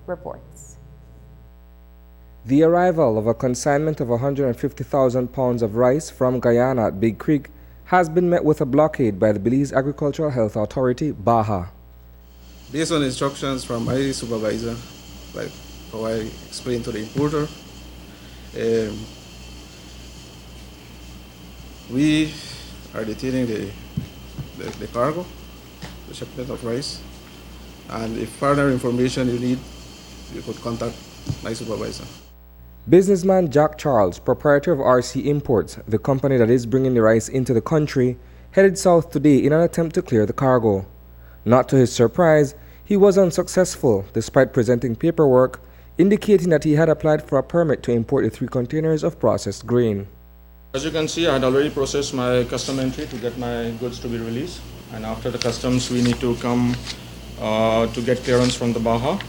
reports. The arrival of a consignment of 150,000 pounds of rice from Guyana at Big Creek has been met with a blockade by the Belize Agricultural Health Authority, BAHA. Based on instructions from my supervisor, like how I explained to the importer, we are detaining the cargo, the shipment of rice, and if further information you need, you could contact my supervisor. Businessman Jack Charles, proprietor of RC Imports, the company that is bringing the rice into the country, headed south today in an attempt to clear the cargo. Not to his surprise, he was unsuccessful despite presenting paperwork indicating that he had applied for a permit to import the 3 containers of processed grain. As you can see, I had already processed my custom entry to get my goods to be released, and after the customs we need to come to get clearance from the BAHA.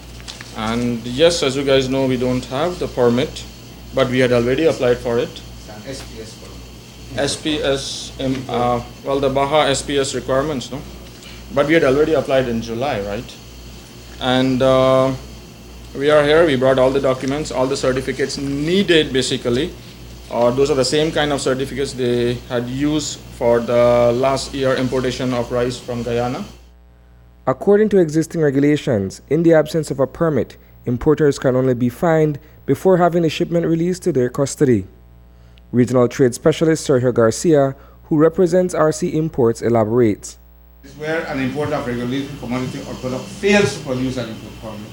And yes, as you guys know, we don't have the permit, but we had already applied for it. It's an SPS permit. SPS, well, the BAHA SPS requirements, no? But we had already applied in July, right? And we are here, we brought all the documents, all the certificates needed basically. Those are the same kind of certificates they had used for the last year importation of rice from Guyana. According to existing regulations, in the absence of a permit, importers can only be fined before having the shipment released to their custody. Regional Trade Specialist Sergio Garcia, who represents RC Imports, elaborates. This is where an importer of regulated commodity or product fails to produce an import permit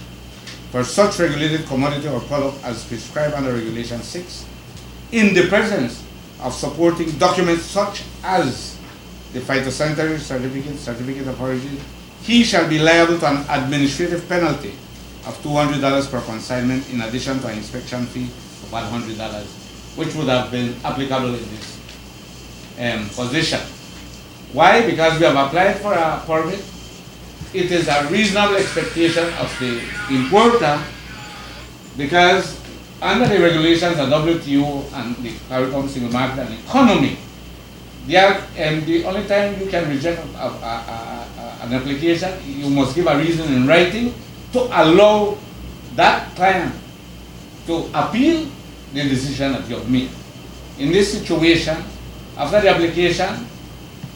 for such regulated commodity or product as prescribed under Regulation 6, in the presence of supporting documents such as the phytosanitary certificate, certificate of origin, he shall be liable to an administrative penalty of $200 per consignment in addition to an inspection fee of $100, which would have been applicable in this position. Why? Because we have applied for a permit. It is a reasonable expectation of the importer, because under the regulations of WTO and the CARICOM Single Market and Economy, the only time you can reject an application, you must give a reason in writing to allow that client to appeal the decision that you have made. In this situation, after the application,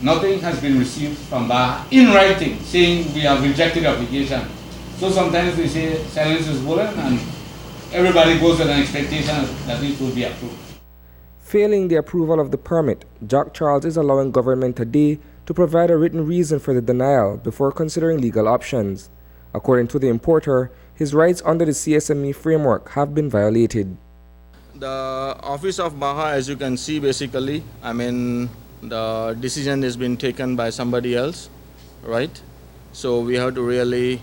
nothing has been received from BAHA in writing saying we have rejected the application. So sometimes we say silence is golden and everybody goes with an expectation that it will be approved. Failing the approval of the permit, Jack Charles is allowing government today to provide a written reason for the denial before considering legal options. According to the importer, his rights under the CSME framework have been violated. The office of BAHA, as you can see, basically, the decision has been taken by somebody else, right? So we have to really,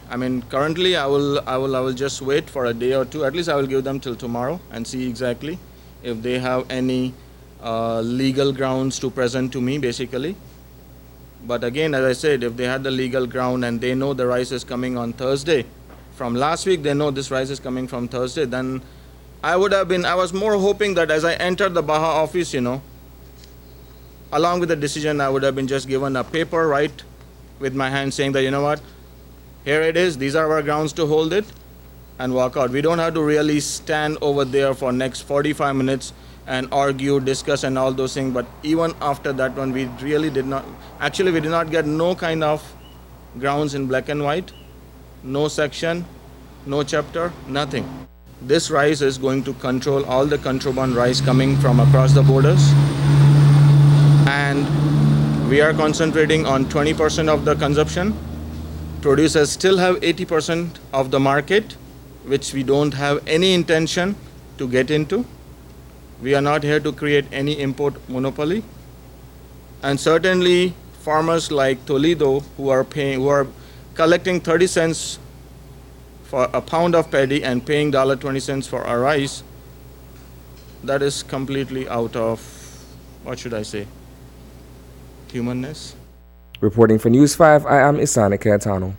currently I will just wait for a day or two. At least I will give them till tomorrow and see exactly if they have any legal grounds to present to me, basically. But again, as I said, if they had the legal ground and they know the rice is coming on Thursday, from last week they know this rice is coming from Thursday, then I was more hoping that as I entered the BAHA office, along with the decision, I would have been just given a paper, right, with my hand saying that, you know what, here it is, these are our grounds to hold it, and walk out. We don't have to really stand over there for next 45 minutes and argue, discuss and all those things. But even after that one, we really did not, actually we did not get no kind of grounds in black and white, no section, no chapter, nothing. This rice is going to control all the contraband rice coming from across the borders. And we are concentrating on 20% of the consumption. Producers still have 80% of the market, which we don't have any intention to get into. We are not here to create any import monopoly. And certainly farmers like Toledo who are collecting 30 cents for a pound of paddy and paying $1.20 for our rice, that is completely out of, what should I say, humanness. Reporting for News 5, I am Isani Caetano.